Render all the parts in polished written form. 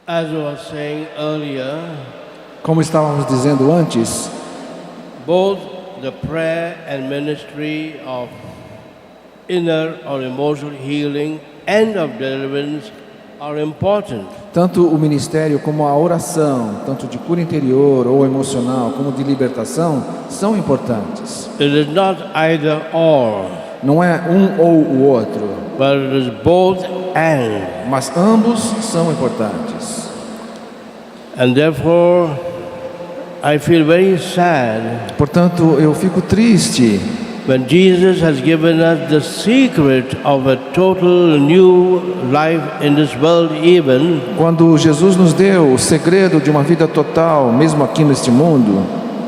As I was saying earlier, Como estávamos dizendo antes, both the prayer and ministry of inner or emotional healing and of deliverance are important. tanto o ministério como a oração, tanto de cura interior ou emocional, como de libertação, são importantes. It is not either or, Não é um ou o outro, but it is both and. mas ambos são importantes. And therefore, I feel very sad Portanto, eu fico triste when Jesus has given us the secret of a total new life in this world even, quando Jesus nos deu o segredo de uma vida total, mesmo aqui neste mundo,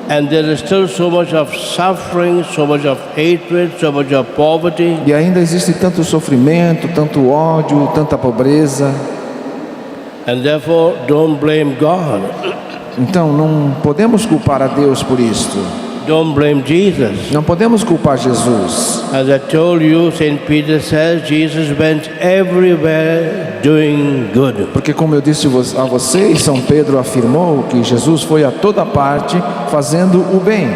and there is still so much of suffering, so much of hatred, so much of poverty. e ainda existe tanto sofrimento, tanto ódio, tanta pobreza. And therefore, don't blame God. Então, não podemos culpar a Deus por isto. Don't blame Jesus. Não podemos culpar Jesus. As I told you, St. Peter says, Jesus went everywhere doing good. Porque, como eu disse a vocês, São Pedro afirmou que Jesus foi a toda parte fazendo o bem.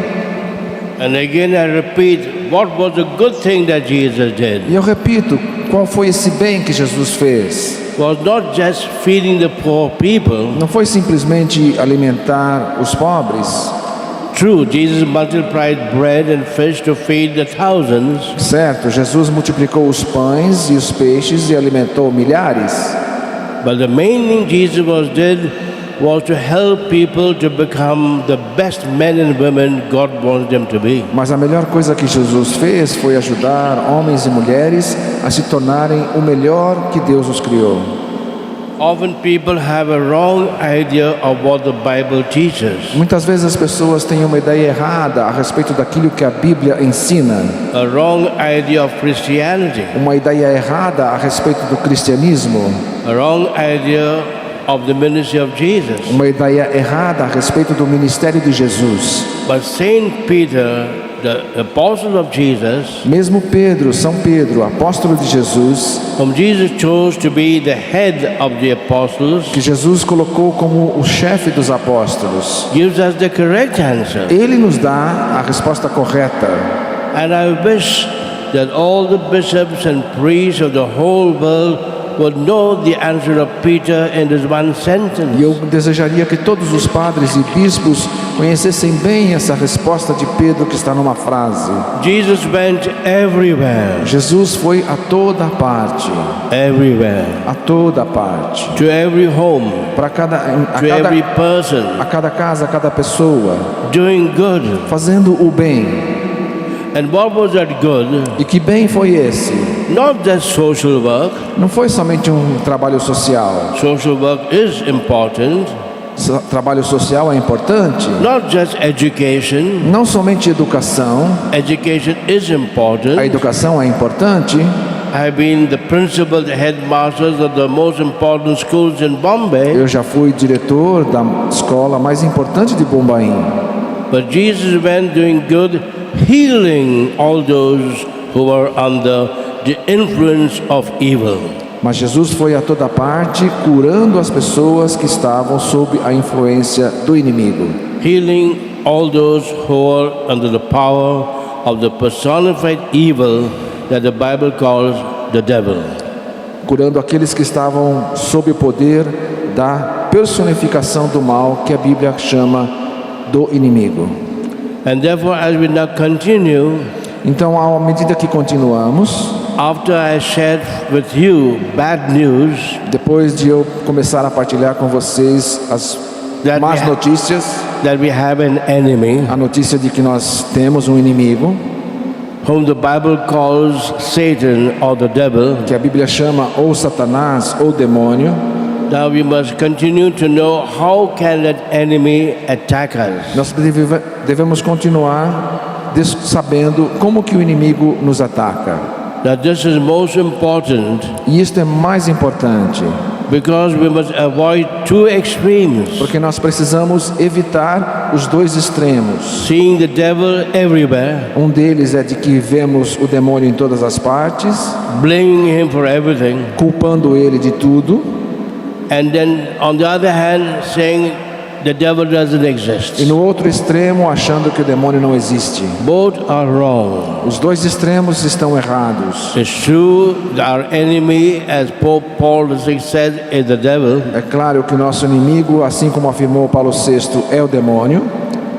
And again I repeat, what was the good thing that Jesus did? E eu repito, qual foi esse bem que Jesus fez? Was not just feeding the poor people. Não foi simplesmente alimentar os pobres. True, Jesus multiplied bread and fish to feed the thousands. Certo, Jesus multiplicou os pães e os peixes e alimentou milhares. But the main thing Jesus did was to help people to become the best men and women God wants them to be. Mas a melhor coisa que Jesus fez foi ajudar homens e mulheres a se tornarem o melhor que Deus os criou. Often people have a wrong idea of what the Bible teaches. Muitas vezes as pessoas têm uma ideia errada a respeito daquilo que a Bíblia ensina. A wrong idea of Christianity. Uma ideia errada a respeito do cristianismo. A wrong idea of the ministry of Jesus. Uma ideia errada a respeito do ministério de Jesus. But Saint Peter, the apostle of Jesus, Mesmo Pedro, São Pedro, apóstolo de Jesus, whom Jesus chose to be the head of the apostles, que Jesus colocou como o chefe dos apóstolos, gives us the correct answer. ele nos dá a resposta correta. And I wish that all the bishops and priests of the whole world would know the answer of Peter in this one sentence. E eu desejaria que todos os padres e bispos conhecessem bem essa resposta de Pedro que está numa frase. Jesus went everywhere. Jesus foi a toda parte, Everywhere. a toda parte, To every home, para to every person, a cada casa, a cada pessoa, doing good. fazendo o bem. And what was that good? E que bem foi esse? Not just social work. Não foi somente um trabalho social. Social work is important. Trabalho social é importante. Not just education. Não somente educação. Education is A important. educação é importante. I've been the principal, the headmasters of the most important schools in Bombay. Eu já fui diretor da escola mais importante de Bombaim. But Jesus went doing good, healing all those who were under the influence of evil. Mas Jesus foi a toda parte, curando as pessoas que estavam sob a influência do inimigo. Healing all those who were under the power of the personified evil that the Bible calls the devil. Curando aqueles que estavam sob o poder da personificação do mal que a Bíblia chama do inimigo. And therefore, as we now continue, Então, à medida que continuamos, after I shared with you bad news, depois de eu começar a partilhar com vocês as más notícias, that we have an enemy, a notícia de que nós temos um inimigo, whom the Bible calls Satan or the devil, que a Bíblia chama ou Satanás ou demônio, now we must continue to know how can that enemy attack us. nós devemos continuar sabendo como que o inimigo nos ataca. That this is most important E isto é mais importante, because we must avoid two extremes. porque nós precisamos evitar os dois extremos. Seeing the devil everywhere, Um deles é de que vemos o demônio em todas as partes, blaming him for everything, culpando ele de tudo, and then on the other hand saying the devil doesn't exist. E no outro extremo, achando que o demônio não existe. Both are wrong. Os dois extremos estão errados. It's true that our enemy, as Pope Paul VI said, is the devil. É claro que o nosso inimigo, assim como afirmou Paulo VI, é o demônio.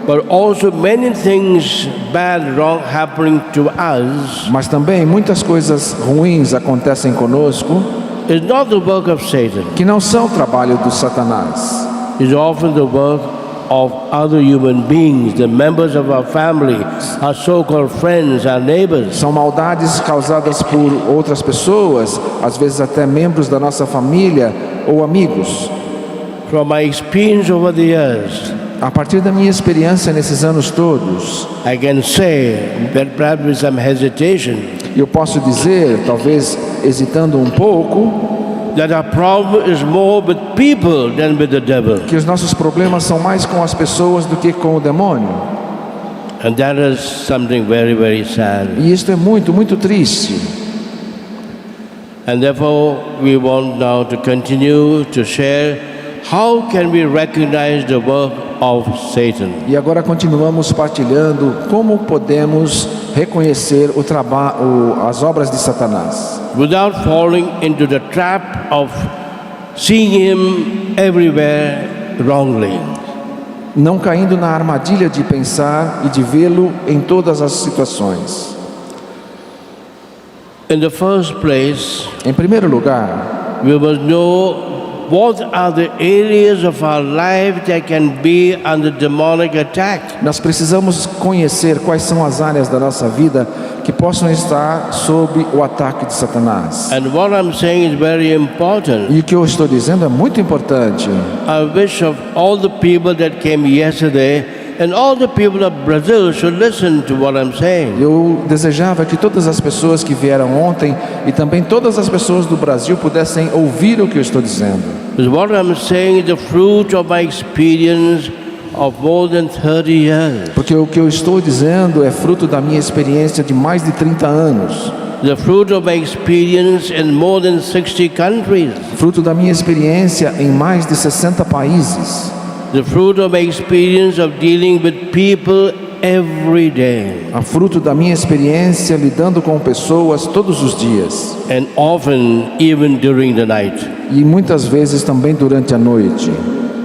But also many things bad, wrong happening to us Mas também muitas coisas ruins acontecem conosco is not the work of Satan. que não são trabalho do Satanás. It's often the work of other human beings, the members of our family, our so-called friends, our neighbors. São maldades causadas por outras pessoas, às vezes até membros da nossa família ou amigos. From my experience over the years, A partir da minha experiência nesses anos todos, I can say, that perhaps with some hesitation, eu posso dizer, talvez hesitando um pouco, that our problem is more with people than with the devil. que os nossos problemas são mais com as pessoas do que com o demônio. And that is something very, very sad. E isto é muito, muito triste. And therefore, we want now to continue to share how can we recognize the work of Satan. E agora continuamos partilhando como podemos reconhecer o trabalho, as obras de Satanás, Without falling into the trap of seeing him everywhere wrongly. não caindo na armadilha de pensar e de vê-lo em todas as situações. In the first place, Em primeiro lugar, we must know what are the areas of our life that can be under demonic attack. nós precisamos conhecer quais são as áreas da nossa vida que possam estar sob o ataque de Satanás. And what I'm saying is very important. E o que eu estou dizendo é muito importante. I wish of all the people that came yesterday and all the people of Brazil should listen to what I'm saying. Eu desejava que todas as pessoas que vieram ontem e também todas as pessoas do Brasil pudessem ouvir o que eu estou dizendo. Because what I'm saying is the fruit of my experience of more than 30 years. Porque o que eu estou dizendo é fruto da minha experiência de mais de 30 anos. The fruit of my experience in more than 60 countries. Fruto da minha experiência em mais de 60 países. The fruit of my experience of dealing with people every day. A fruto da minha experiência lidando com pessoas todos os dias. And often even during the night. E muitas vezes também durante a noite.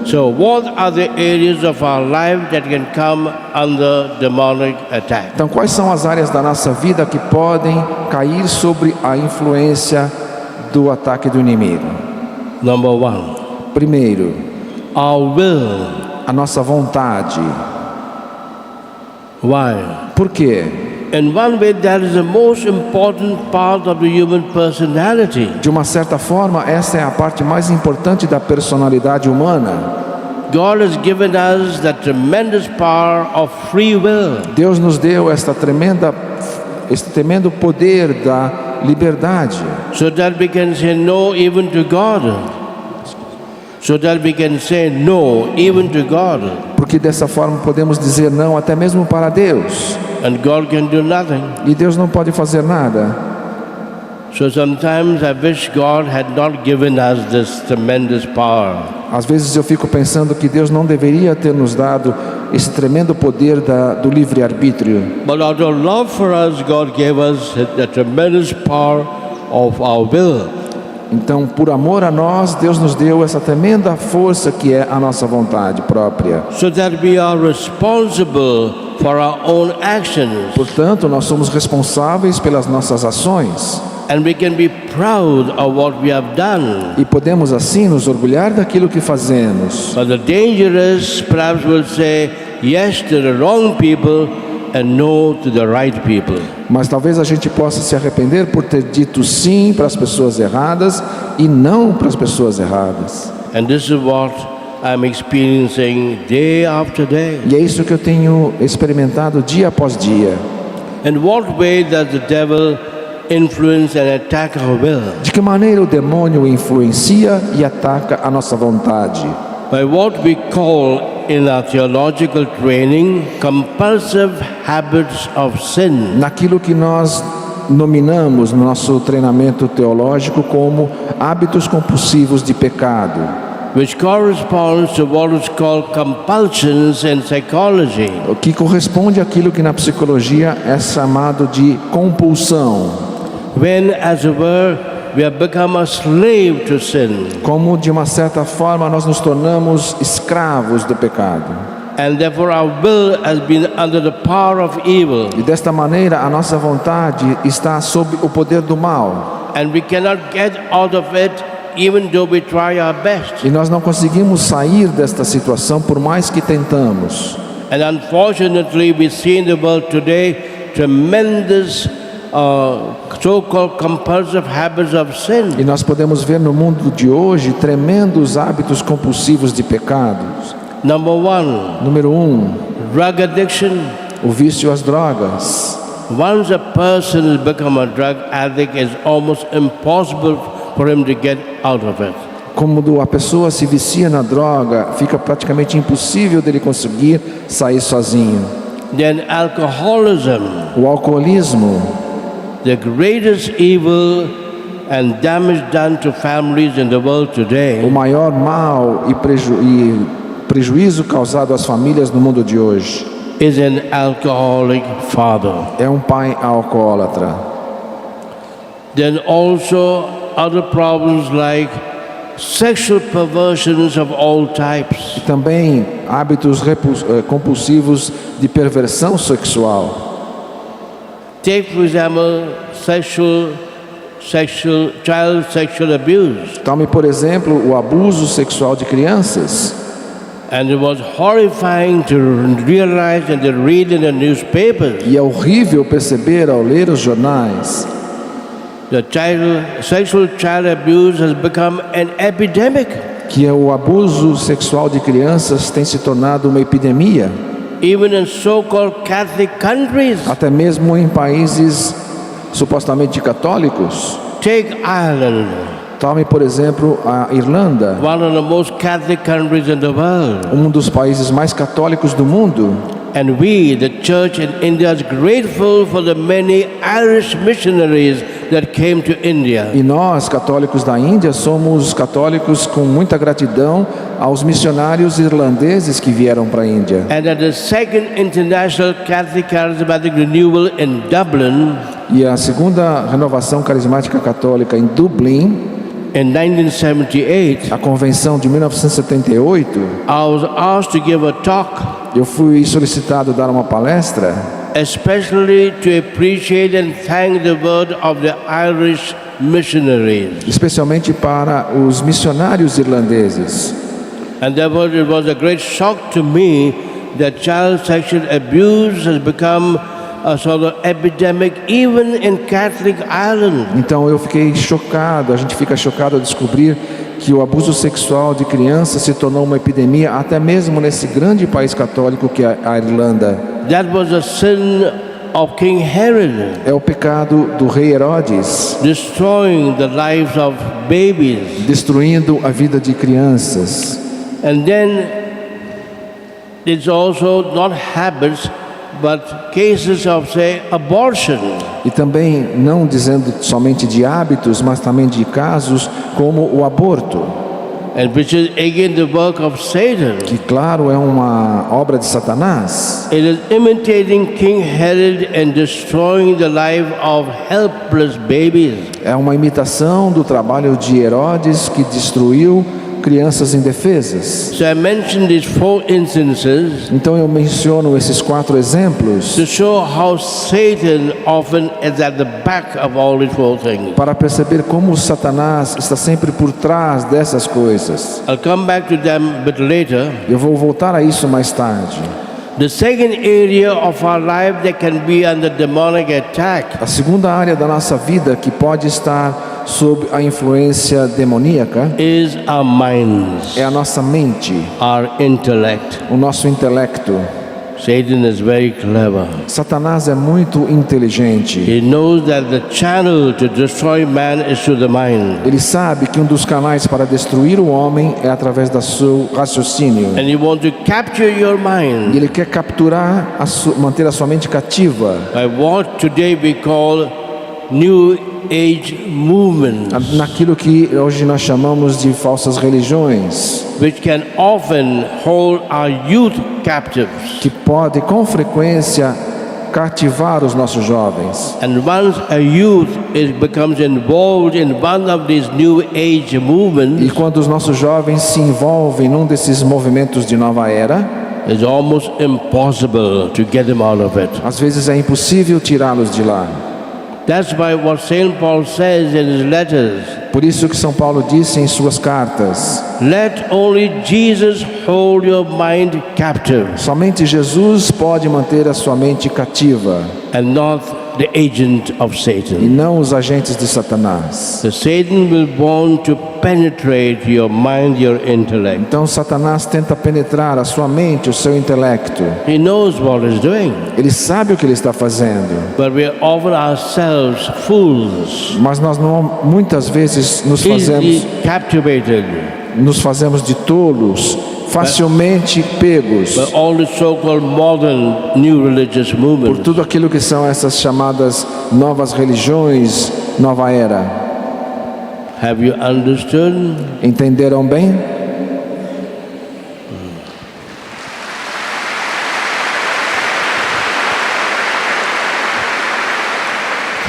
So what are the areas of our life that can come under demonic attack? Então, quais são as áreas da nossa vida que podem cair sobre a influência do ataque do inimigo? Number one, Primeiro, our will. a nossa vontade. Why? Por quê? In one way, that is the most important part of the human personality. De uma certa forma, essa é a parte mais importante da personalidade humana. God has given us the tremendous power of free will. Deus nos deu este tremendo poder da liberdade, So that we can say no even to God. So that we can say no even to God. porque dessa forma podemos dizer não até mesmo para Deus, And God can do nothing. e Deus não pode fazer nada. So sometimes I wish God had not given us this tremendous power. Às vezes eu fico pensando que Deus não deveria ter nos dado esse tremendo poder do livre-arbítrio. But out of love for us, God gave us the tremendous power of our will. Então, por amor a nós, Deus nos deu essa tremenda força que é a nossa vontade própria. So that we are responsible for our own actions. Portanto, nós somos responsáveis pelas nossas ações. And we can be proud of what we have done. E podemos assim nos orgulhar daquilo que fazemos. But the danger is, perhaps we'll say yes to the wrong people and no to the right people. Mas talvez a gente possa se arrepender por ter dito sim para as pessoas erradas e não para as pessoas erradas. And this is what I'm experiencing day after day. E é isso que eu tenho experimentado dia após dia. In what way does the devil influence and attack our will? De que maneira o demônio influencia e ataca a nossa vontade? By what we call in our theological training compulsive habits of sin. Naquilo que nós nominamos no nosso treinamento teológico como hábitos compulsivos de pecado. which corresponds to what is called compulsions in psychology. o que corresponde àquilo que na psicologia é chamado de compulsão, When, as it were, we have become a slave to sin, como de uma certa forma nós nos tornamos escravos do pecado. and therefore our will has been under the power of evil, E desta maneira a nossa vontade está sob o poder do mal. and we cannot get out of it even though we try our best. E nós não conseguimos sair desta situação por mais que tentamos. And unfortunately, we see in the world today tremendous so-called compulsive habits of sin. E nós podemos ver no mundo de hoje tremendos hábitos compulsivos de pecados. Number one, Número 1, drug addiction. o vício às drogas. Once a person has become a drug addict, it's almost impossible for him to get out of it. Como a pessoa se vicia na droga, fica praticamente impossível dele conseguir sair sozinho. Then alcoholism, O alcoolismo, the greatest evil and damage done to families in the world o today, maior mal e prejuízo causado às famílias no mundo de hoje, is an alcoholic father. é um pai alcoólatra. Then also other problems like sexual perversions of all types. E também hábitos compulsivos de perversão sexual. Take, for example, child sexual abuse. Tome, por exemplo, o abuso sexual de crianças. And it was horrifying to realize and to read in the newspapers E é horrível perceber ao ler os jornais that sexual child abuse has become an epidemic. que o abuso sexual de crianças tem se tornado uma epidemia, Even in so-called Catholic countries. até mesmo em países supostamente católicos. Take Ireland, Tome, por exemplo, a Irlanda, one of the most Catholic countries in the world. um dos países mais católicos do mundo. And we, the church in India, is grateful for the many Irish missionaries that came to India. E nós, católicos da Índia, somos católicos com muita gratidão aos missionários irlandeses que vieram para a Índia. And at the second International Catholic Charismatic Renewal in Dublin E a segunda renovação carismática católica em Dublin, in 1978, a convenção de 1978, I was asked to give a talk, eu fui solicitado dar uma palestra, especially to appreciate and thank the word of the Irish missionaries. especialmente para os missionários irlandeses. And therefore it was a great shock to me that child sexual abuse has become a sort of epidemic even in Catholic Ireland. Então eu fiquei chocado, a gente fica chocado ao descobrir que o abuso sexual de crianças se tornou uma epidemia até mesmo nesse grande país católico que é a Irlanda. That was a sin of King Herod, É o pecado do rei Herodes, destroying the lives of babies. destruindo a vida de crianças. And then it's also not habits but cases of, say, abortion. E também não dizendo somente de hábitos, mas também de casos como o aborto, And which is again the work of Satan. que claro é uma obra de Satanás. It is imitating King Herod and destroying the life of helpless babies. É uma imitação do trabalho de Herodes que destruiu crianças indefesas. So I mentioned these 4 instances Então eu menciono esses 4 exemplos to show how Satan often is at the back of all these 4 things. para perceber como Satanás está sempre por trás dessas coisas. I'll come back to them a bit later. Eu vou voltar a isso mais tarde. The second area of our life that can be under demonic attack A segunda área da nossa vida que pode estar sob a influência demoníaca is our minds, é a nossa mente, our intellect. o nosso intelecto. Satan is very clever. Satanás é muito inteligente. He knows that the channel to destroy man is through the mind. Ele sabe que um dos canais para destruir o homem é através do seu raciocínio. And he wants to capture your E mind ele quer capturar, manter a sua mente cativa by what today we call New Age movements, naquilo que hoje nós chamamos de falsas religiões, which can often hold our youth captives. que pode com frequência cativar os nossos jovens. And once a youth becomes involved in one of these New Age E movements, quando os nossos jovens se envolvem num desses movimentos de nova era, it's almost impossible to get them out of it. às vezes é impossível tirá-los de lá. That's why what St. Paul says in his letters, Por isso que São Paulo disse em suas cartas: let only Jesus hold your mind captive somente Jesus pode manter a sua mente cativa and not the agent of e Satan. não os agentes de Satanás. The Satan will want to penetrate your mind, your intellect. Então Satanás tenta penetrar a sua mente, o seu intelecto. He knows what he's doing, Ele sabe o que ele está fazendo, but we offer ourselves fools, mas nós não, muitas vezes easily captivated nos fazemos de tolos, facilmente pegos by all the so-called modern new religious por movements. tudo aquilo que são essas chamadas novas religiões, nova era. Have you understood? Entenderam bem?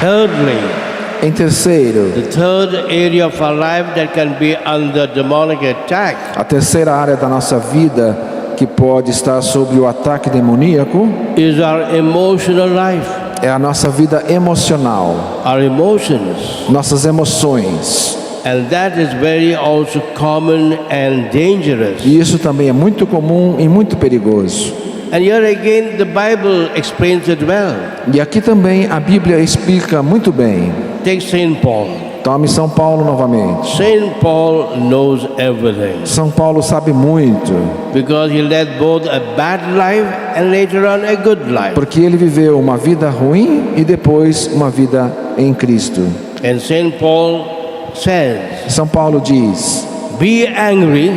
Thirdly, Em terceiro, the third area of our life that can be under demonic attack a terceira área da nossa vida que pode estar sob o ataque demoníaco is our emotional life, é a nossa vida emocional, our emotions. nossas emoções. And that is very also common and dangerous. E isso também é muito comum e muito perigoso. And here again the Bible explains it well. E aqui também a Bíblia explica muito bem. Take St. Paul. Tome São Paulo novamente. St. Paul knows everything São Paulo sabe muito, because he led both a bad life and later on a good life. porque ele viveu uma vida ruim e depois uma vida em Cristo. And St. Paul says, São Paulo diz: be angry.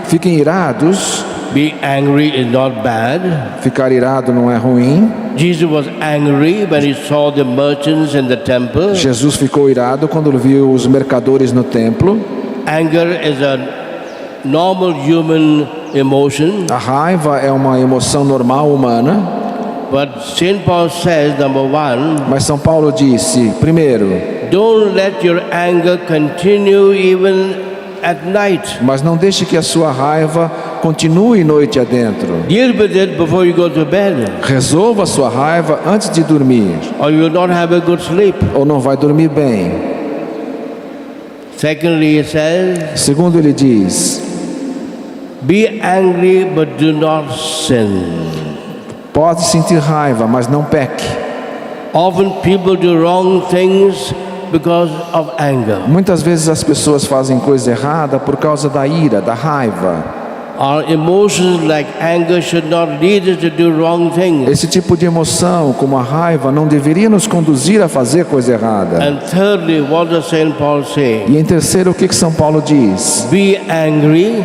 fiquem irados. Be angry is not bad. Ficar irado não é ruim. Jesus was angry when he saw the merchants in the temple. Jesus ficou irado quando viu os mercadores no templo. Anger is a normal human emotion. A raiva é uma emoção normal humana. But St. Paul says, number one, Mas São Paulo disse, primeiro, don't let your anger continue even at night. mas não deixe que a sua raiva continue noite adentro. Deal with it before you go to bed, Resolva a sua raiva antes de dormir, or you will not have a good sleep. ou não vai dormir bem. Secondly, he says, Segundo, ele diz: be angry but do not sin. pode sentir raiva, mas não peque. Often people do wrong things because of anger. Muitas vezes as pessoas fazem coisa errada por causa da ira, da raiva. Our emotions like anger should not lead us to do wrong things. Esse tipo de emoção, como a raiva, não deveria nos conduzir a fazer coisa errada. And thirdly, what does St. Paul say? E em terceiro, o que São Paulo diz? Be angry,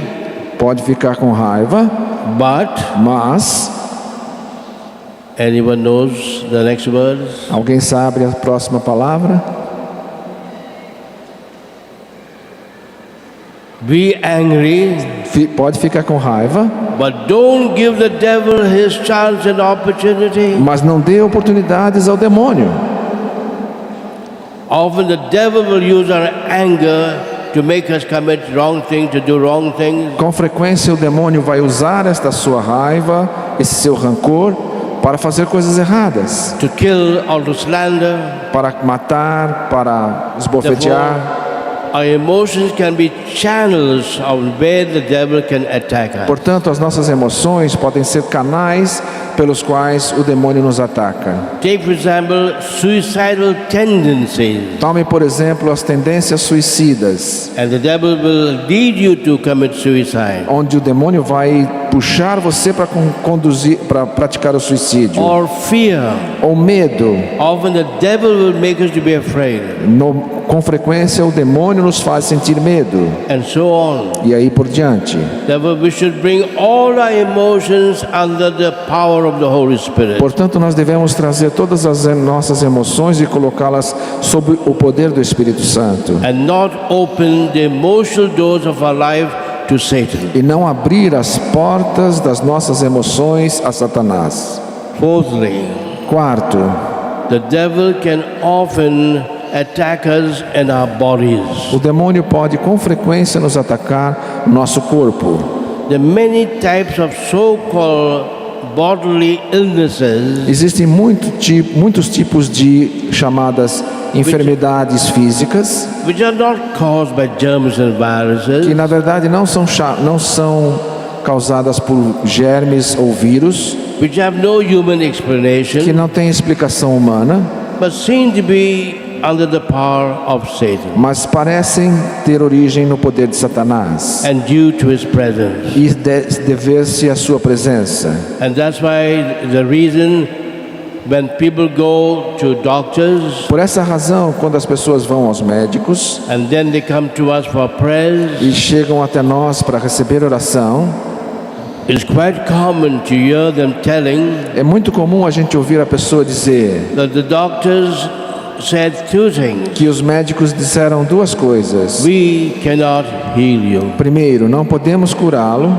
Pode ficar com raiva, but mas anyone knows the next words? alguém sabe a próxima palavra? Be angry, Pode ficar com raiva, but don't give the devil his chance and opportunity. mas não dê oportunidades ao demônio. Often the devil will use our anger to make us commit wrong things, to do wrong things. Com frequência o demônio vai usar esta sua raiva, esse seu rancor, para fazer coisas erradas, To kill or to slander. para matar, para esbofetear. Our emotions can be channels of where the devil can attack us. Portanto, as nossas emoções podem ser canais pelos quais o demônio nos ataca. Take, for example, suicidal tendencies. Tome, por exemplo, as tendências suicidas, And the devil will lead you to commit suicide. onde o demônio vai puxar você para conduzir, para praticar o suicídio. Or fear. Ou medo. Often the devil will make us to be afraid. Com frequência o demônio nos faz sentir medo. And so on. E aí por diante. Therefore we should bring all our emotions under the power power of the Holy Spirit. Portanto, nós devemos trazer todas as nossas emoções e colocá-las sob o poder do Espírito Santo. And not open the emotional doors of our life to Satan. E não abrir as portas das nossas emoções a Satanás. Fourthly, Quarto, the devil can often attack us in our bodies. o demônio pode com frequência nos atacar no nosso corpo. The many types of so-called bodily illnesses Existem muitos tipos de chamadas enfermidades físicas which are not caused by germs and viruses, que na verdade não são causadas por germes ou vírus, which have no human que explanation, não têm explicação humana, but seem to be under the power of Satan mas parecem ter origem no poder de Satanás and due to his presence. e dever-se à sua presença. And that's why the reason when people go to doctors Por essa razão, quando as pessoas vão aos médicos and then they come to us for prayers, e chegam até nós para receber oração, it's quite common to hear them telling é muito comum a gente ouvir a pessoa dizer that the doctors said two things. que os médicos disseram duas coisas. We cannot heal you. Primeiro, não podemos curá-lo.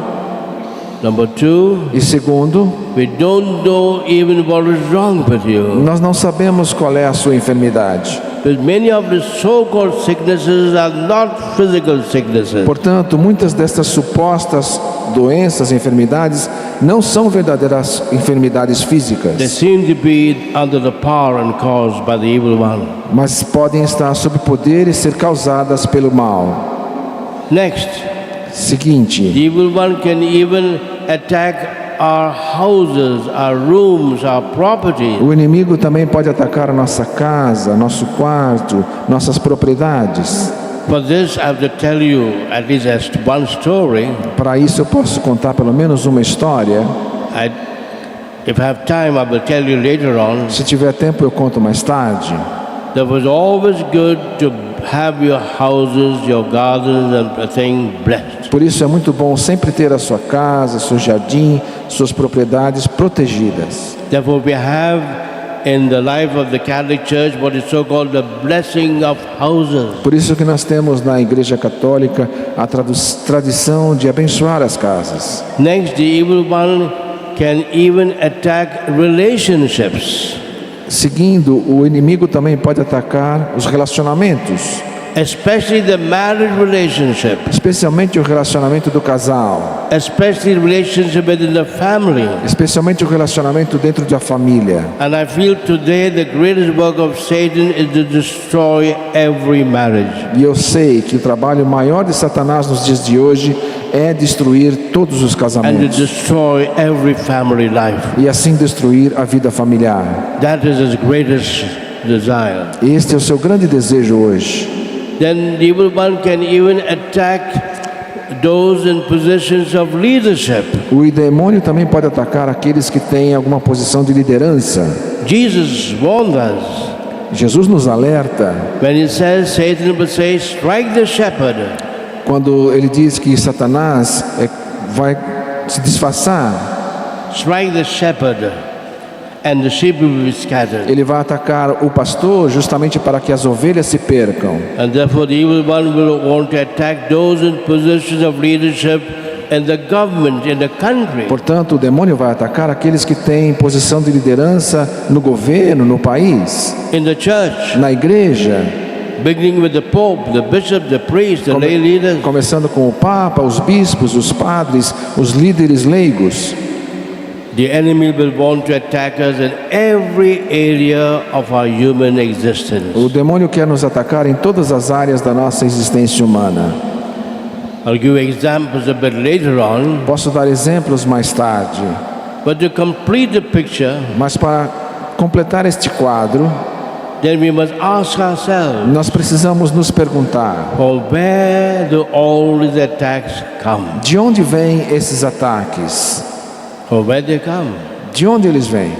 Number two, E segundo, we don't know even what is wrong with you. nós não sabemos qual é a sua enfermidade. But many of the so-called sicknesses are not physical sicknesses. Portanto, muitas destas supostas doenças, enfermidades, não são verdadeiras enfermidades They físicas, seem to be under the power and caused by the evil one. mas podem estar sob poder e ser causadas pelo mal. Next, Seguinte, the evil one can even attack our houses, our rooms, our property. o inimigo também pode atacar a nossa casa, nosso quarto, nossas propriedades. For this, I have to tell you at least as one story. Para isso eu posso contar pelo menos uma história. If I have time, I will tell you later on. Se tiver tempo eu conto mais tarde. That was always good to have your houses, your gardens and everything blessed. Por isso é muito bom sempre ter a sua casa, seu jardim, suas propriedades protegidas. Therefore, we have in the life of the Catholic Church what is so-called the blessing of houses. Por isso que nós temos na Igreja Católica a tradição de abençoar as casas. Next, the evil one can even attack relationships, Seguindo, o inimigo também pode atacar os relacionamentos, especially the marriage relationship, especialmente o relacionamento do casal, especially relationship within the family. especialmente o relacionamento dentro da família. And I feel today the greatest work of Satan is to destroy every marriage. E eu sei que o trabalho maior de Satanás nos dias de hoje é destruir todos os And to casamentos destroy every family life. e assim destruir a vida familiar. That is his greatest desire. Este é o seu grande desejo hoje. Then the evil one can even attack those in positions of leadership. O demônio também pode atacar aqueles que têm alguma posição de liderança. Jesus warned us Jesus nos alerta when he says, Satan will say, strike the shepherd. quando ele diz que Satanás vai se disfarçar. Strike the shepherd and the sheep will be scattered. Ele vai atacar o pastor justamente para que as ovelhas se percam. And therefore the evil one will want to attack those in positions of leadership in the government, in the country. Portanto, o demônio vai atacar aqueles que têm posição de liderança no governo, no país, In the church, na igreja, beginning with the Pope, the bishop, the priest, the lay leaders. começando com o Papa, os bispos, os padres, os líderes leigos. The enemy will want to attack us in every area of our human existence. O demônio quer nos atacar em todas as áreas da nossa existência humana. I'll give examples a bit later on, Posso dar exemplos mais tarde, but to complete the picture, mas para completar este quadro, then we must ask ourselves, nós precisamos nos perguntar: from where do all these attacks come? de onde vêm esses ataques? From where they come? De onde eles vêm?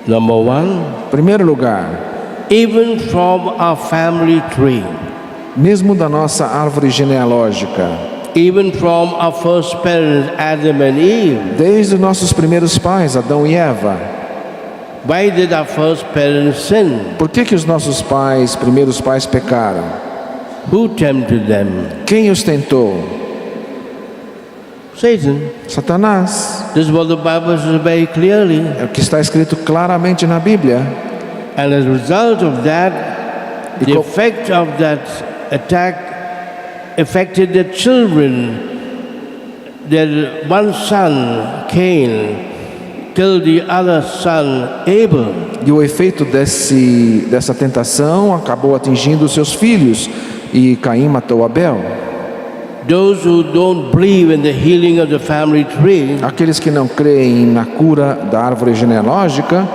Number one, Em primeiro lugar, even from our family tree. mesmo da nossa árvore genealógica, even from our first parents, Adam and Eve. Desde os nossos primeiros pais, Adão e Eva. Why did our first parents sin? Por que os nossos pais, primeiros pais, pecaram? Who tempted them? Quem os tentou? Satan. Satanás. This is what the Bible says very clearly. É o que está escrito claramente na Bíblia. And as a result of that, the co- effect of that attack affected the children. Their one son, Cain, killed the other son, Abel. E o efeito dessa tentação acabou atingindo os seus filhos. E Caim matou Abel. Those who don't believe in the healing of the family tree Aqueles que não creem na cura da árvore genealógica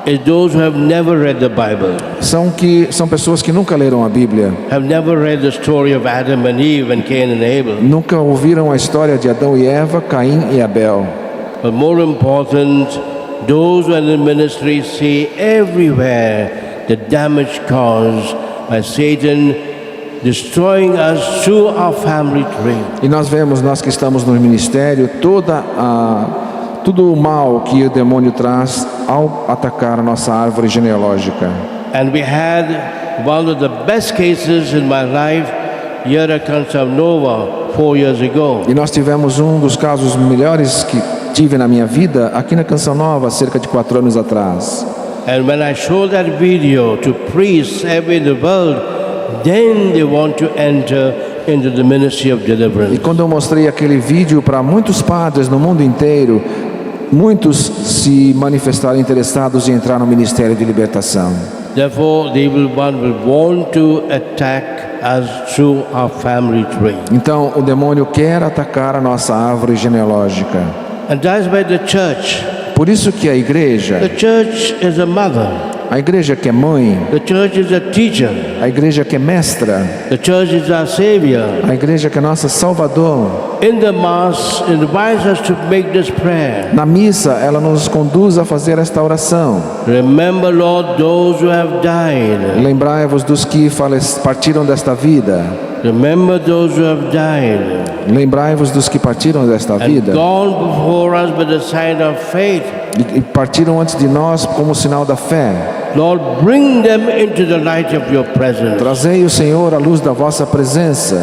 is those who have never read the Bible, são pessoas que nunca leram a Bíblia, have never read the story of Adam and Eve and Cain and Abel. nunca ouviram a história de Adão e Eva, Caim e Abel. But more important, those who are in the ministry see everywhere the damage caused by Satan destroying us through our family tree. E nós vemos, nós que estamos no ministério, tudo o mal que o demônio traz ao atacar a nossa árvore genealógica. And we had one of the best cases in my life here at Kansam Nova 4 years ago. E nós tivemos um dos casos melhores que tive na minha vida aqui na Canção Nova, cerca de 4 anos atrás. And when I showed that video to priests everywhere in the world, then they want to enter into the ministry of E deliverance. quando eu mostrei aquele vídeo para muitos padres no mundo inteiro, muitos se manifestaram interessados em entrar no ministério de libertação. Therefore, the evil one will want to attack us through our family tree. Então, o demônio quer atacar a nossa árvore genealógica. And that's why the church Por isso que The church is a mother. a igreja que é mãe, The church is a teacher. a igreja que é mestra, The church is our savior. a igreja que é nossa Salvador. In the Mass, it invites us to make this prayer. Na missa, ela nos conduz a fazer esta oração. Remember, Lord, those who have died. Lembrai-vos dos que partiram desta vida. Remember those who have died Lembrai-vos dos que partiram desta and vida gone before us with the sign of faith. e partiram antes de nós como sinal da fé. Lord, bring them into the light of your presence. Trazei o Senhor à luz da vossa presença.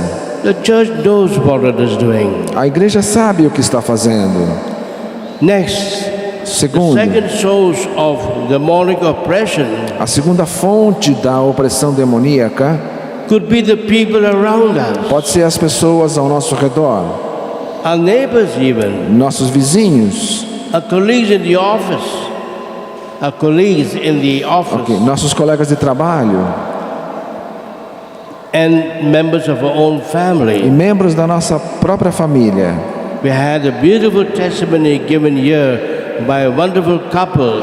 The church knows what it is doing. A igreja sabe o que está fazendo. Next, the Segundo, second source of demonic oppression a segunda fonte da opressão demoníaca could be the people around us, pode ser as pessoas ao nosso redor, our neighbors even, nossos vizinhos, our colleagues in the office, nossos colegas de trabalho and members of our own e family. membros da nossa própria família. We had a beautiful testimony given here by a wonderful couple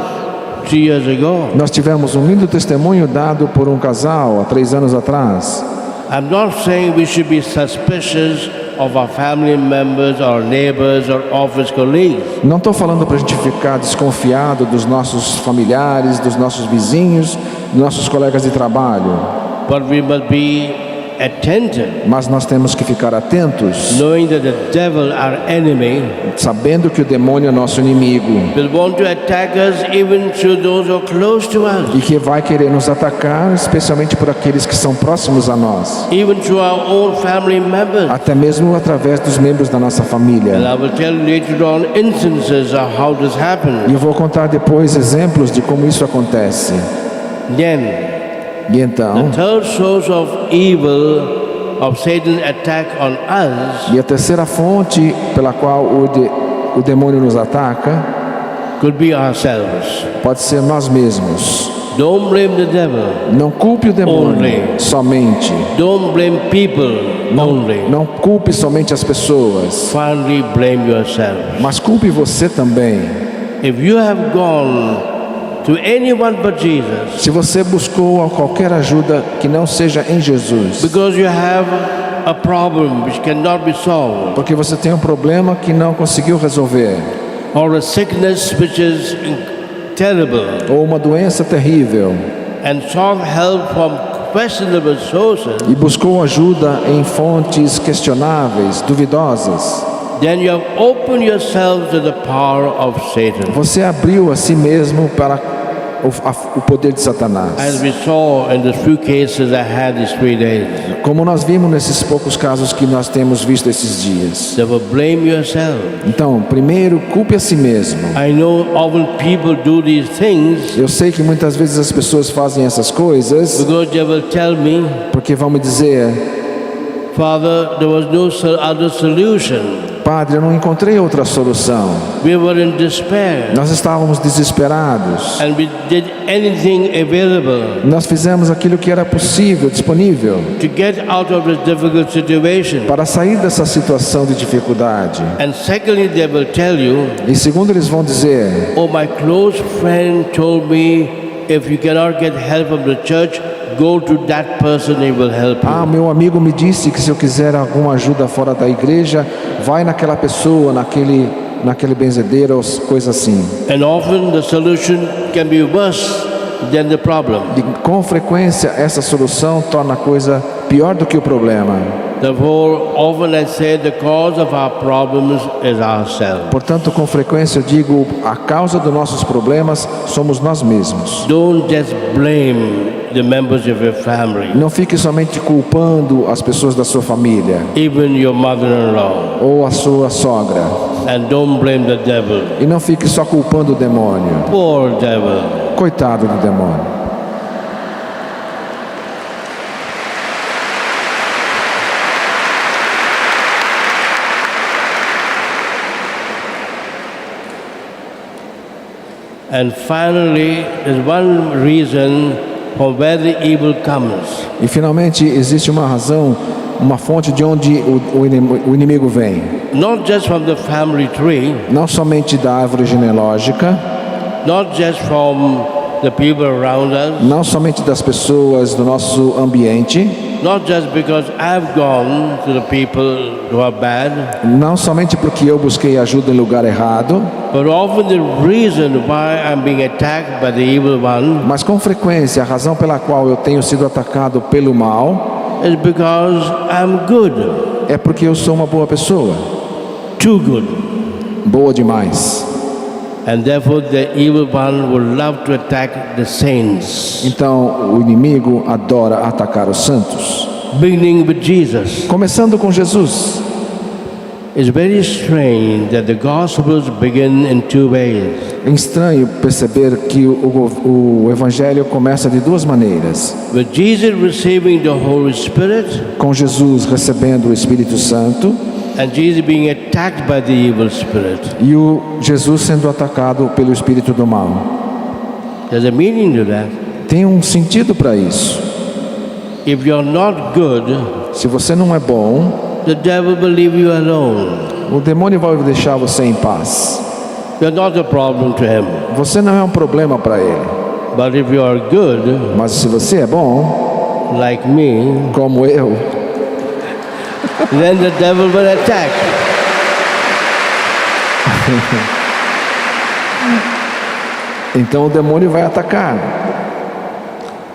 3 years ago. Nós tivemos um lindo testemunho dado por um casal há 3 anos atrás. I'm not saying we should be suspicious of our family members, our neighbors, or office colleagues. Não estou falando para a gente ficar desconfiado dos nossos familiares, dos nossos vizinhos, dos nossos colegas de trabalho. But we must be attentive, Mas nós temos que ficar atentos, knowing that the devil, our enemy, sabendo que o demônio é nosso inimigo will want to attack us even through those who are close to us, e que vai querer nos atacar, especialmente por aqueles que são próximos a nós, even through our own family members. até mesmo através dos membros da nossa And família. I will tell you later on instances of how this E happens. eu vou contar depois exemplos de como isso acontece. Then, E então, the third source of evil of Satan's attack on us e a terceira fonte pela qual o demônio nos ataca could be ourselves. pode ser nós mesmos. Don't blame the devil. Não culpe o demônio Only. somente. Don't blame people only. Não culpe somente as pessoas, Finally, blame yourself. mas culpe você também. If you have gone to anyone but Jesus Se você buscou qualquer ajuda que não seja em Jesus, because you have a problem which cannot be solved, porque você tem um problema que não conseguiu resolver, or a sickness which is terrible, ou uma doença terrível, and sought help questionable sources, e buscou ajuda em fontes questionáveis, duvidosas, then you have opened yourself to the power of Satan. você abriu a si mesmo para o poder de As Satanás. we saw in the few cases I had these 3 days. Como nós vimos nesses poucos casos que nós temos visto esses dias. Therefore, blame yourself. Então, primeiro, culpe a si mesmo. I know often people do these things Eu sei que muitas vezes as pessoas fazem essas coisas because they will tell me, porque vão me dizer: Father, there was no other solution. Padre, eu não encontrei outra solução. We were in despair Nós estávamos desesperados. and we did anything available Nós fizemos aquilo que era possível, disponível, to get out of this difficult situation. para sair dessa situação de dificuldade. And secondly, they will tell you, E segundo, eles vão dizer: oh, my close friend told me if you cannot get help from the church, go to that person, he will help ah, you. meu amigo me disse que se eu quiser alguma ajuda fora da igreja, vai naquela pessoa, naquele benzedeiro, coisa assim. And often the solution can be worse than the problem. E com frequência essa solução torna a coisa pior do que o problema. Therefore, often I say the cause of our problems is ourselves. Portanto, com frequência eu digo, a causa dos nossos problemas somos nós mesmos. Don't just blame the members of your family, Não fique somente culpando as pessoas da sua família even your mother-in-law, ou a sua sogra. and don't blame the devil. E não fique só culpando o demônio. Poor devil. Coitado do demônio. And finally, there's one reason for where the evil comes. E finalmente existe uma razão, uma fonte de onde o inimigo vem. Not just from the family tree, Não somente da árvore genealógica, not just from the people around us, não somente das pessoas do nosso ambiente, not just because I've gone to the people who are bad, não somente porque eu busquei ajuda em lugar errado, but often the reason why I'm being attacked by the evil one mas com frequência a razão pela qual eu tenho sido atacado pelo mal is because I'm good, é porque eu sou uma boa pessoa, too good. boa demais. And therefore the evil one would love to attack the saints, Então o inimigo adora atacar os santos. beginning with Jesus. Começando com Jesus. It's very strange that the Gospels begin in 2 ways. É estranho perceber que o Evangelho começa de duas maneiras. With Jesus receiving the Holy Spirit Com Jesus recebendo o Espírito Santo and Jesus being attacked by the evil spirit. e o Jesus sendo atacado pelo Espírito do mal. There's a meaning to that. Tem um sentido para isso. If you're not good, Se você não é bom, the devil will leave you alone. o demônio vai deixar você em paz. You're not a problem to him. Você não é um problema para ele. But if you are good, Mas se você é bom, like me, como eu, then the devil will attack. então o demônio vai atacar.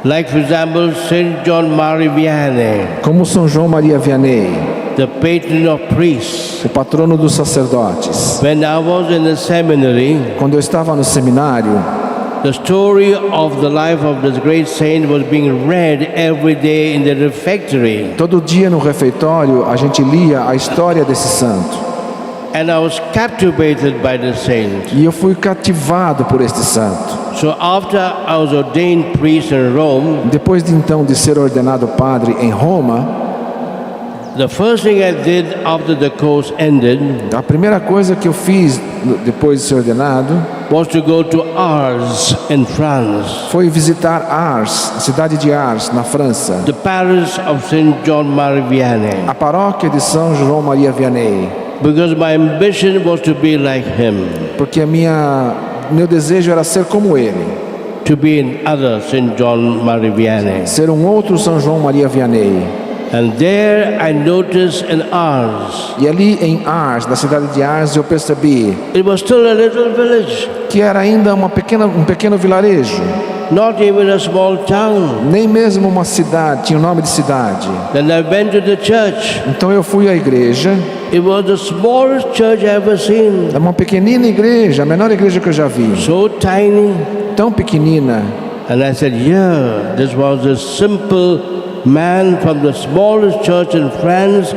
Like, for example, Saint John Marie Vianney, Como São João Maria Vianney, the patron of priests. o patrono dos sacerdotes. When I was in the seminary, Quando eu estava no seminário, the story of the life of this great saint was being read every day in the refectory. todo dia no refeitório a gente lia a história desse santo. And I was captivated by the saint. E eu fui cativado por este santo. So after I was ordained priest in Rome, Depois de então de ser ordenado padre em Roma, the first thing I did after the course ended a primeira coisa que eu fiz depois de ser ordenado was to go to Ars in France, foi visitar Ars, a cidade de Ars, na França, the parish of Saint John Marie Vianney, a paróquia de São João Maria Vianney, because my ambition was to be like him, porque meu desejo era ser como ele, to be in other Saint John Marie Vianney. ser um outro São João Maria Vianney. And there I noticed in Ars, E ali em Ars, na cidade de Ars, eu percebi it was still a little village. que era ainda um pequeno vilarejo. not even a small town. Nem mesmo uma cidade, tinha o nome de cidade. Then I went to the church. Então eu fui à igreja. It was the smallest church I ever seen. É uma pequenina igreja, a menor igreja que eu já vi. So tiny. Tão pequenina. And I said, yeah, this was a simple man from the smallest church in France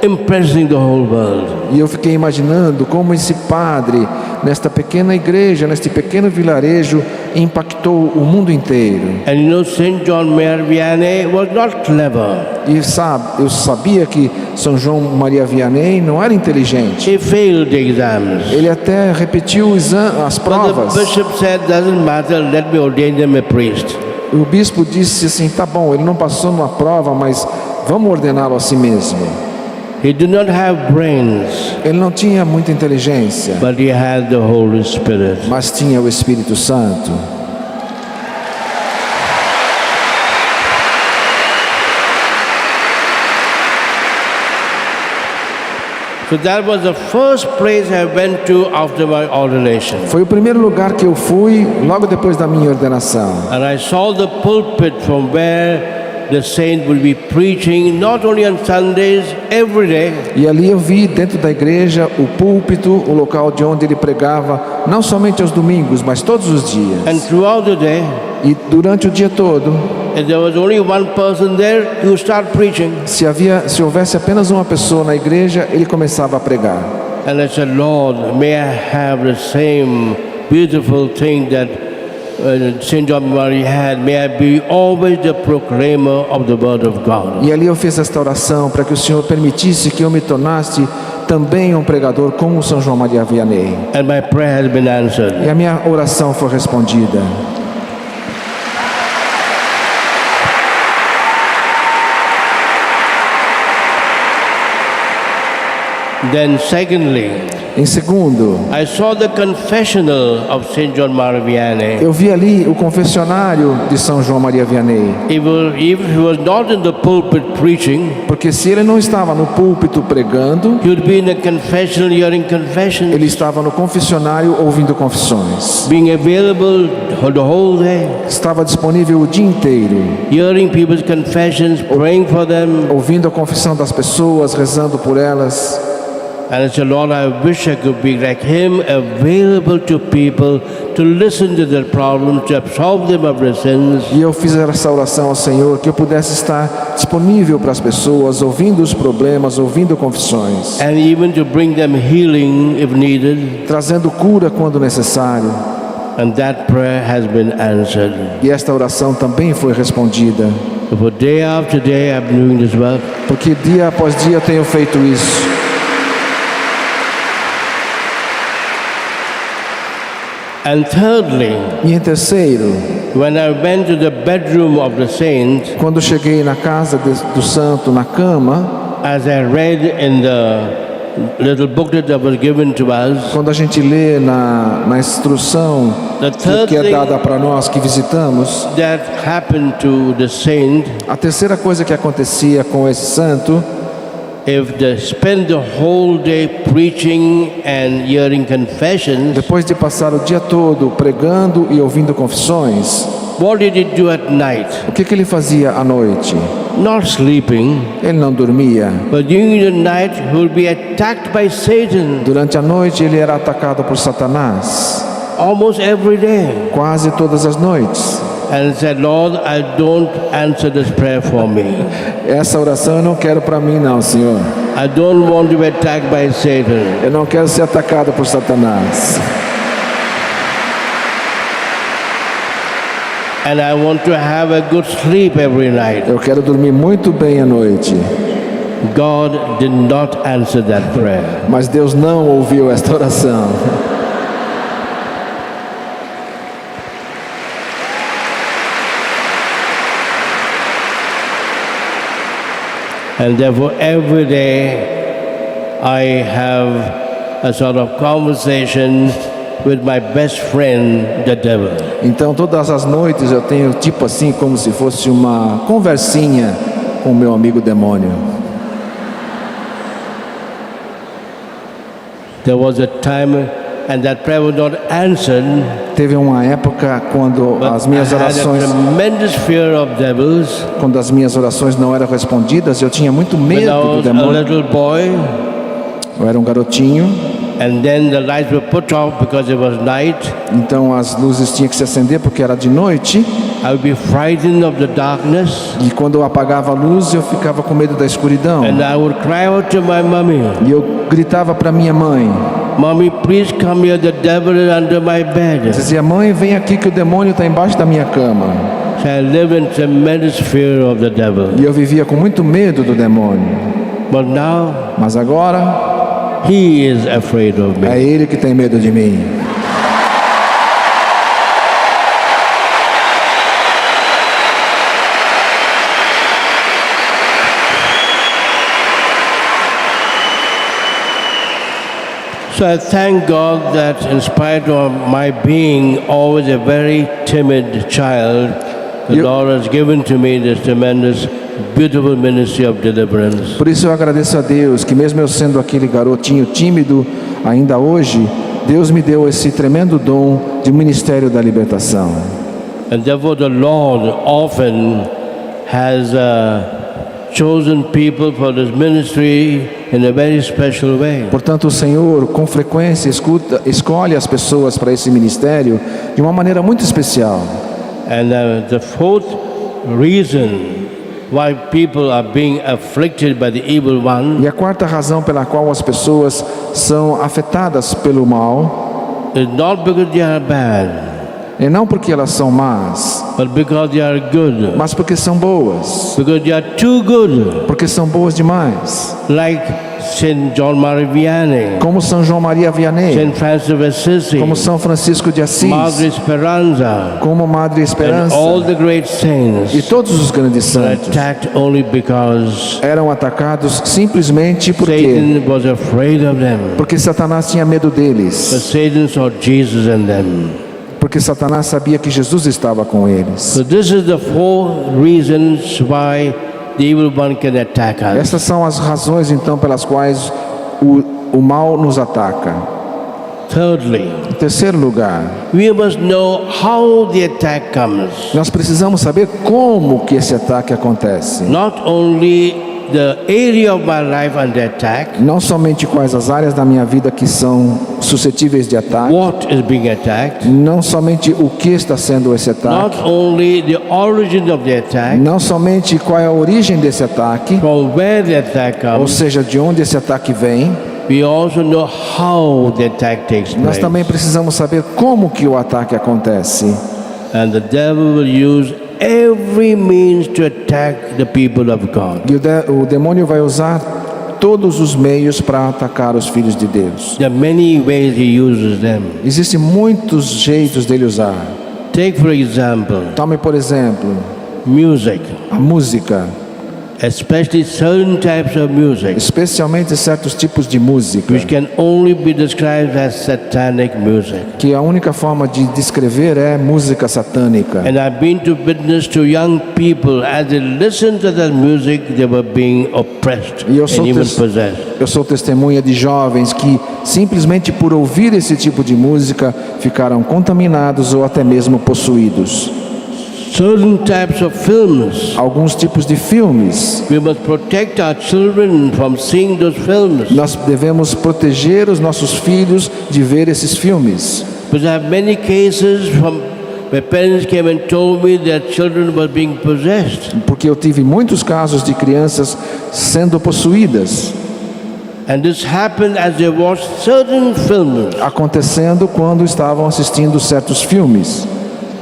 impressing the whole world. E eu fiquei imaginando como esse padre, nesta pequena igreja, neste pequeno vilarejo, impactou o mundo inteiro. And you know, Saint John Maria Vianney was not clever. E sabe, eu sabia que São João Maria Vianney não era inteligente. He failed the exams. Ele até repetiu as But provas. the bishop said, doesn't matter, let me ordain him a priest. O bispo disse assim, tá bom, ele não passou numa prova, mas vamos ordená-lo a si mesmo. He did not have brains, Ele não tinha muita inteligência, but he had the Holy Spirit. mas tinha o Espírito Santo. So that was the first place I went to after my ordination. Foi o primeiro lugar que eu fui logo depois da minha ordenação. And I saw the pulpit from where the saint would be preaching, not only on Sundays, every day. E ali eu vi dentro da igreja o púlpito, o local de onde ele pregava, não somente aos domingos, mas todos os dias. And throughout the day, E durante o dia todo, if there was only one person there, he would start preaching. se houvesse apenas uma pessoa na igreja, ele começava a pregar. And I said, Lord, may I have the same beautiful thing that Saint John Maria had. May I be always the proclaimer of the word of God. E ali eu fiz esta oração para que o Senhor permitisse que eu me tornasse também um pregador como São João Maria Vianney. And my prayer has been answered. E a minha oração foi respondida. Then secondly, Em segundo, I saw the confessional of Saint John Maria Vianney. eu vi ali o confessionário de São João Maria Vianney. If he was not in the pulpit preaching, Porque se ele não estava no púlpito pregando, he would be in the confessional hearing confessions, ele estava no confessionário ouvindo confissões. being available the whole day, Estava disponível o dia inteiro, hearing people's confessions, praying for them. ouvindo a confissão das pessoas, rezando por elas. And I said, Lord, I wish I could be like him, available to people to listen to their problems, to absolve them of their sins. E eu fiz essa oração ao Senhor, que eu pudesse estar disponível para as pessoas, ouvindo os problemas, ouvindo confissões, And even to bring them healing if needed. trazendo cura quando necessário. And that prayer has been answered. E esta oração também foi respondida, For day after day I've been doing this work. porque dia após dia eu tenho feito isso. And thirdly, E em terceiro, when I went to the bedroom of the saint, quando cheguei na casa do santo, na cama, as I read in the little booklet that was given to us, quando a gente lê na instrução the third que é thing dada para nós que visitamos, that happened to the saint, a terceira coisa que acontecia com esse santo, if they spend the whole day preaching and hearing confessions, depois de passar o dia todo pregando e ouvindo confissões, what did he do at night? o que ele fazia à noite? Not sleeping, Ele não dormia. but during the night he would be attacked by Satan Durante a noite ele era atacado por Satanás, almost every day. quase todas as noites. And said, Lord, I don't answer this prayer for me. Essa oração eu não quero para mim não, Senhor. I don't want to be attacked by Satan. Eu não quero ser atacado por Satanás. And I want to have a good sleep every night. Eu quero dormir muito bem à noite. God did not answer that prayer. Mas Deus não ouviu esta oração. And therefore every day I have a sort of conversation with my best friend, the devil. Então todas as noites eu tenho tipo assim como se fosse uma conversinha com o meu amigo demônio. There was a time and that prayer was not answered, Teve uma época quando but as minhas I had a orações, tremendous fear of devils. quando as minhas orações não eram respondidas, eu tinha muito When I medo do was a demônio. little boy, Eu era um garotinho, and then the lights were put off because it was night, então as luzes tinham que se acender porque era de noite. I would be frightened of the darkness, E quando eu apagava a luz, eu ficava com medo da escuridão. and I would cry out to my mommy, E eu gritava para minha mãe, "Mommy, please come here, the devil is under my bed." dizia: mãe, vem aqui que o demônio está embaixo da minha cama. So I lived in tremendous fear of the devil. E eu vivia com muito medo do demônio. But now, Mas agora, he is afraid of é me. ele que tem medo de mim. So I thank God that in spite of my being always a very timid child, the You- Lord has given to me this tremendous, beautiful ministry of deliverance. Por isso eu agradeço a Deus que mesmo eu sendo aquele garotinho tímido, ainda hoje, Deus me deu esse tremendo dom de ministério da libertação. And therefore the Lord often has chosen people for this ministry in a very special way. Portanto, o Senhor, com frequência, escolhe as pessoas para esse ministério de uma maneira muito especial. And the fourth reason why people are being afflicted by the evil one E a quarta razão pela qual as pessoas são afetadas pelo mal is not because they are bad, é não porque elas são más, but because they are good. mas porque são boas, Because they are too good. porque são boas demais. Like Saint John Marie Vianney, Como São João Maria Vianney, Saint Francis of Assisi, como São Francisco de Assis, Madre Esperanza, como Madre and Esperança all the great e saints todos os grandes were santos attacked only because eram atacados simplesmente Satan was afraid of them. porque Satanás tinha medo But deles, Satan saw Jesus in them. porque Satanás sabia que Jesus estava com eles. So this is the four reasons why the evil one can attack us. Essas são as razões então pelas quais o mal nos ataca. Thirdly, Em terceiro lugar, we must know how the attack comes. nós precisamos saber como que esse ataque acontece. Not only the area of my life under attack, Não somente quais as áreas da minha vida que são suscetíveis de ataque, what is being attacked, não somente o que está sendo esse not ataque, only the origin of the attack, não somente qual é a origem desse ataque, from where the attack ou comes, seja, de onde esse ataque vem, we also know how the attack takes nós place. também precisamos saber como que o ataque acontece. And the devil will use every means to attack the people of God. E o demônio vai usar todos os meios para atacar os filhos de Deus. There are many ways he uses them. Existem muitos jeitos dele usar. Take, for example, Tome, por exemplo, music, a música, especially certain types of music, especialmente certos tipos de música, which can only be described as satanic music. que a única forma de descrever é música satânica. And I've been to witness to young people as they listened to that music, they were being oppressed E eu and sou, even possessed. eu sou testemunha de jovens que simplesmente por ouvir esse tipo de música ficaram contaminados ou até mesmo possuídos. Certain types of films, Alguns tipos de filmes, we must protect our children from seeing those films. nós devemos proteger os nossos filhos de ver esses filmes. Because I have many cases from where parents came and told me their children were being possessed. Porque eu tive muitos casos de crianças sendo possuídas, And this happened as they watched certain films. acontecendo quando estavam assistindo certos filmes.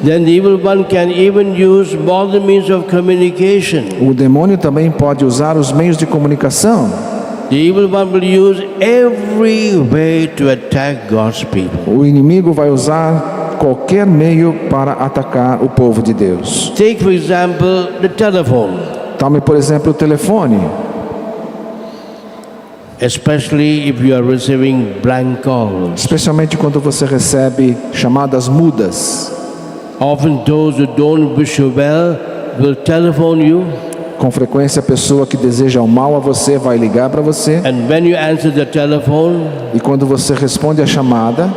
Then the evil one can even use modern means of communication. O demônio também pode usar os meios de comunicação. The evil one will use every way to attack God's people. O inimigo vai usar qualquer meio para atacar o povo de Deus. Take, for example, the telephone. Tome, por exemplo, o telefone, Especially if you are receiving blank calls. especialmente quando você recebe chamadas mudas. Often those who don't wish you well will telephone you, Com frequência, a pessoa que deseja o mal a você vai ligar para você, and when you answer the telephone, e quando você responde a chamada,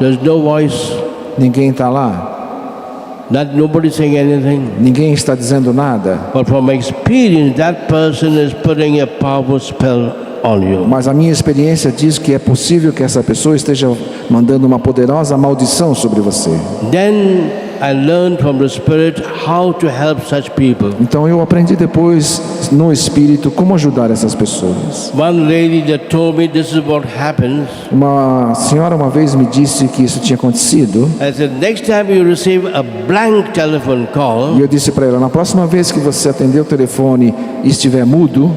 There's no voice. Ninguém está lá. Nobody saying anything. Ninguém está dizendo nada. But from experience, that person is putting a powerful spell on you. Mas a minha experiência diz que é possível que essa pessoa esteja mandando uma poderosa maldição sobre você. Then I learned from the Spirit how to help such people. Então eu aprendi depois no Espírito como ajudar essas pessoas. One lady that told me this is what happens. Uma senhora uma vez me disse que isso tinha acontecido. I said, next time you receive a blank telephone call, E eu disse para ela, na próxima vez que você atender o telefone e estiver mudo,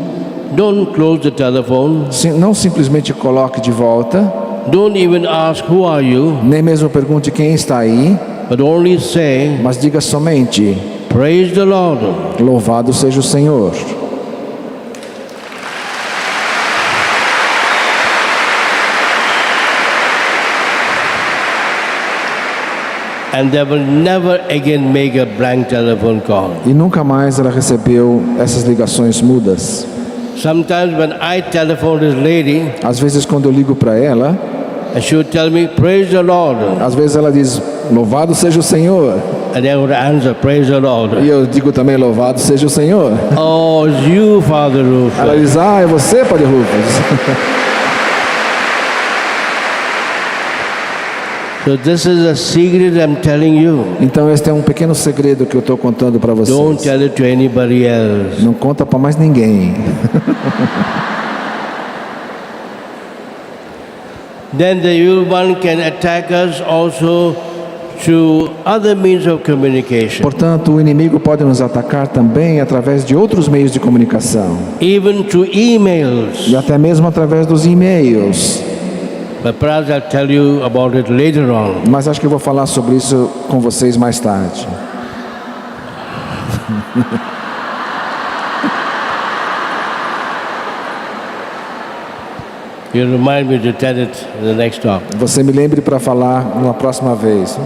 don't close the telephone. não simplesmente coloque de volta, Don't even ask who are you, nem mesmo pergunte quem está aí, but only say, mas diga somente, praise the Lord. louvado seja o Senhor. And they will never again make a blank telephone call. E nunca mais ela recebeu essas ligações mudas. Sometimes when I telephone this lady, Às vezes quando eu ligo para ela, and she would tell me, praise the Lord. às vezes ela diz, louvado seja o Senhor. And I would answer, praise the Lord. E eu digo também, louvado seja o Senhor. Oh, it's you, Father Ela Rufus. diz, é você, Padre Rufus. So this is a secret I'm telling you. Então este é um pequeno segredo que eu estou contando para Don't vocês. tell it to anybody else. Não conta para mais ninguém. Then the evil one can attack us also through other means of communication, Portanto, o inimigo pode nos atacar também através de outros meios de comunicação. even through emails. E até mesmo através dos e-mails. But perhaps I'll tell you about it later on. Mas acho que eu vou falar sobre isso com vocês mais tarde. You remind me to tell it in the next talk. Você me lembre para falar na próxima vez.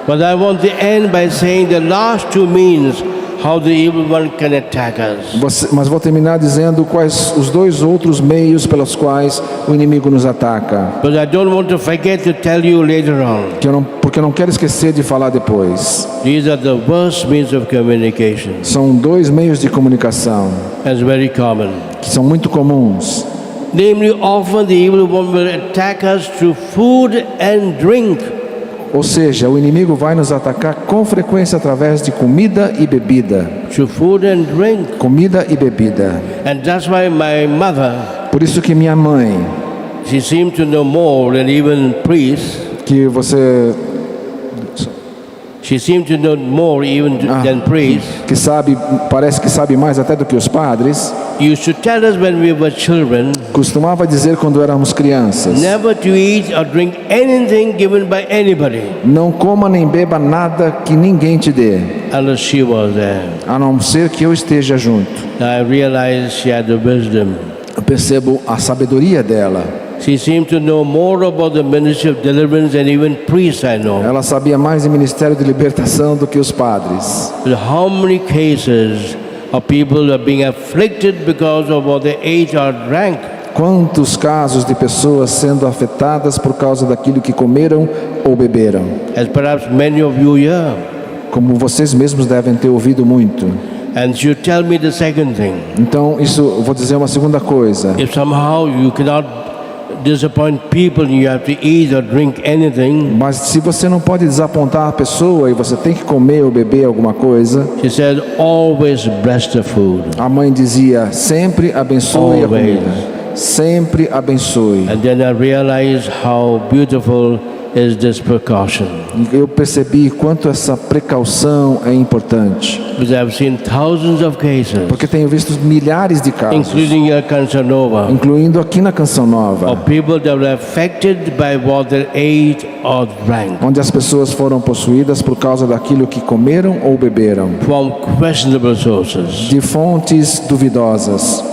But I want to end by saying the last two means how the evil one can attack us. Mas vou terminar dizendo quais os dois outros meios pelos quais o inimigo nos ataca. But I don't want to forget to tell you later on. Porque eu não quero esquecer de falar depois. These are the worst means of communication. São dois meios de comunicação That's very common. que são muito comuns. Namely, often the evil one will attack us through food and drink. Ou seja, o inimigo vai nos atacar com frequência através de comida e bebida. Through food and drink. Comida e bebida. And that's why my mother, Por isso que minha mãe, she seemed to know more than even priests. que você She seemed to know more even than priests. que sabe, parece que sabe mais até do que os padres, Used to tell us when we were children costumava dizer quando éramos crianças: never to eat or drink anything given by anybody não coma nem beba nada que ninguém te dê, unless she was there. a não ser que eu esteja junto. I realized she had the wisdom. Eu percebo a sabedoria dela. She seemed to know more about the ministry of deliverance than even priests I know. Ela sabia mais de ministério de libertação do que os padres. But how many cases of people are being afflicted because of what they ate or drank? Quantos casos de pessoas sendo afetadas por causa daquilo que comeram ou beberam? As perhaps many of you here. Como vocês mesmos devem ter ouvido muito. And you tell me the second thing. Então, isso, eu vou dizer uma segunda coisa. If somehow you cannot disappoint people and you have to eat or drink anything, Mas se você não pode desapontar a pessoa e você tem que comer ou beber alguma coisa, she said, always bless the food. a mãe dizia, sempre abençoe a Always. comida. Sempre abençoe. And then I realized how beautiful is this precaution. E eu percebi quanto essa precaução é importante. Because I've seen thousands of cases, Porque tenho visto milhares de casos, including here Cancer Nova, incluindo aqui na Canção Nova, of people that were affected by what they ate or drank onde as pessoas foram possuídas por causa daquilo que comeram ou beberam, from questionable sources. de fontes duvidosas.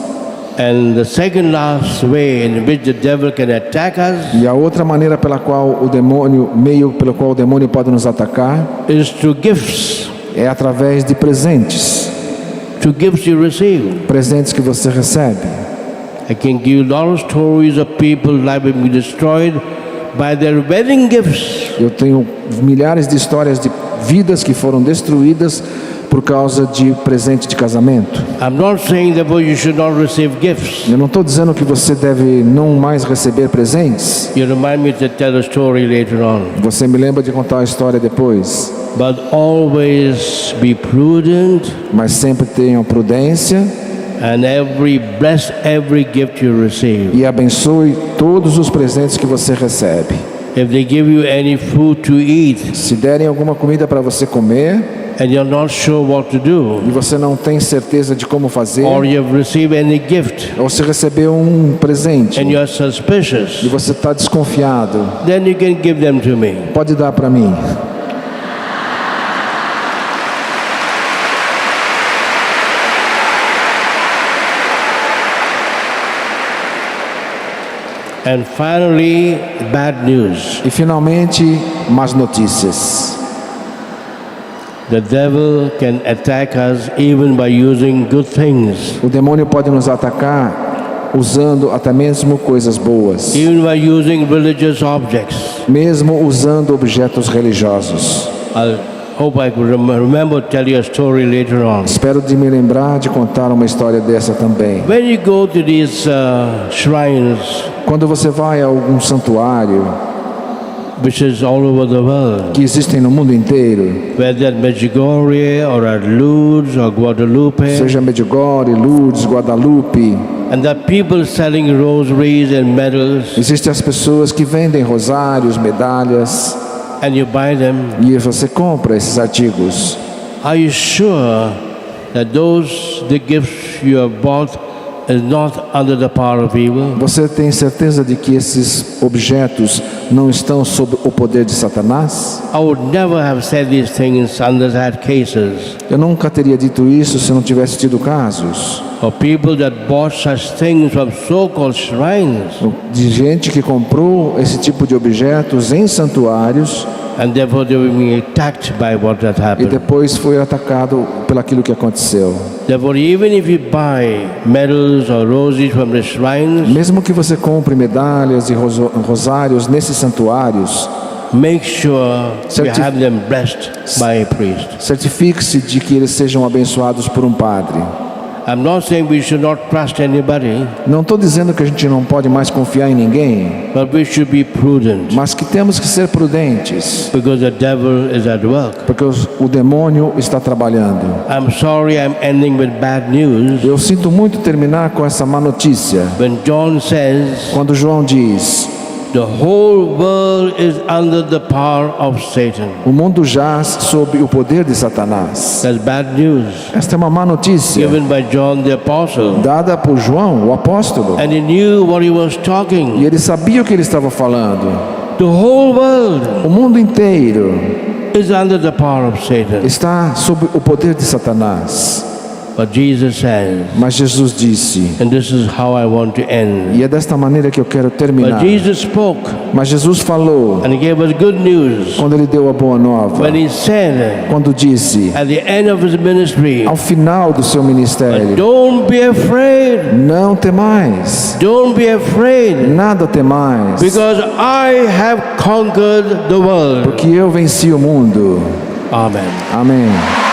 And the second last way in which the devil can attack us E a outra maneira pela qual o demônio, meio pelo qual o demônio pode nos atacar, is through gifts, é através de presentes. through gifts you receive. Presentes que você recebe. I can give you a lot of stories of people life being destroyed by their wedding gifts. Eu tenho milhares de histórias de vidas que foram destruídas por causa de presente de casamento. I'm not saying that you should not receive gifts. Eu não estou dizendo que você deve não mais receber presentes. You remind me to tell a story later on. Você me lembra de contar a história depois. But always be prudent Mas sempre tenham prudência and bless every gift you receive. e abençoe todos os presentes que você recebe. If they give you any food to eat Se derem alguma comida para você comer and you're not sure what to do, e você não tem certeza de como fazer, or you've received any gift ou se recebeu um presente and you're e suspicious, você está desconfiado, then you can give them to me. pode dar para mim. And finally, bad news. E finalmente, más notícias. The devil can attack us even by using good things, O demônio pode nos atacar usando até mesmo coisas boas, even by using religious objects. mesmo usando objetos religiosos. I hope I could remember to tell you a story later on. Espero de me lembrar de contar uma história dessa também. When you go to these shrines, Quando você vai a algum santuário which is all over the world, que existem no mundo inteiro, whether at Medjugorje or at Lourdes or Guadalupe, seja Medjugorje, Lourdes, Guadalupe, and the people selling rosaries and medals, existem as pessoas que vendem rosários, medalhas, and you buy them, e você compra esses artigos. are you sure that the gifts you have bought is not under the power of evil? Você tem certeza de que esses objetos não estão sob o poder de Satanás? I would never have said these things unless I had cases Eu nunca teria dito isso se não tivesse tido casos of people that bought such things from so-called shrines, de gente que comprou esse tipo de objetos em santuários and therefore they were being attacked by what had e happened. depois foi atacado pelaquilo que aconteceu. Therefore, even if you buy medals or roses from the shrines, Mesmo que você compre medalhas e rosários nesses santuários, make sure you Certi- have them blessed by a priest. certifique-se de que eles sejam abençoados por um padre. I'm not saying we should not trust anybody, Não estou dizendo que a gente não pode mais confiar em ninguém, but we should be prudent mas que temos que ser prudentes, because the devil is at work. porque o demônio está trabalhando. I'm sorry I'm ending with bad news. Eu sinto muito terminar com essa má notícia. When John says Quando João diz, the whole world is under the power of Satan, o mundo jaz sob o poder de Satanás. that's bad news Esta é uma má notícia given by John the apostle, dada por João, o apóstolo. and he knew what he was talking. E ele sabia o que ele estava falando. The whole world O mundo inteiro is under the power of Satan. está sob o poder de Satanás. But Jesus says, Mas Jesus disse, and this is how I want to end. e é desta maneira que eu quero But terminar. Jesus spoke Mas Jesus falou and he gave us good news quando ele deu a boa nova, when he said quando disse, at the end of his ministry, ao final do seu ministério, don't be afraid, não temais, don't be afraid, nada temais, because I have conquered the world. porque eu venci o mundo. Amen. Amém.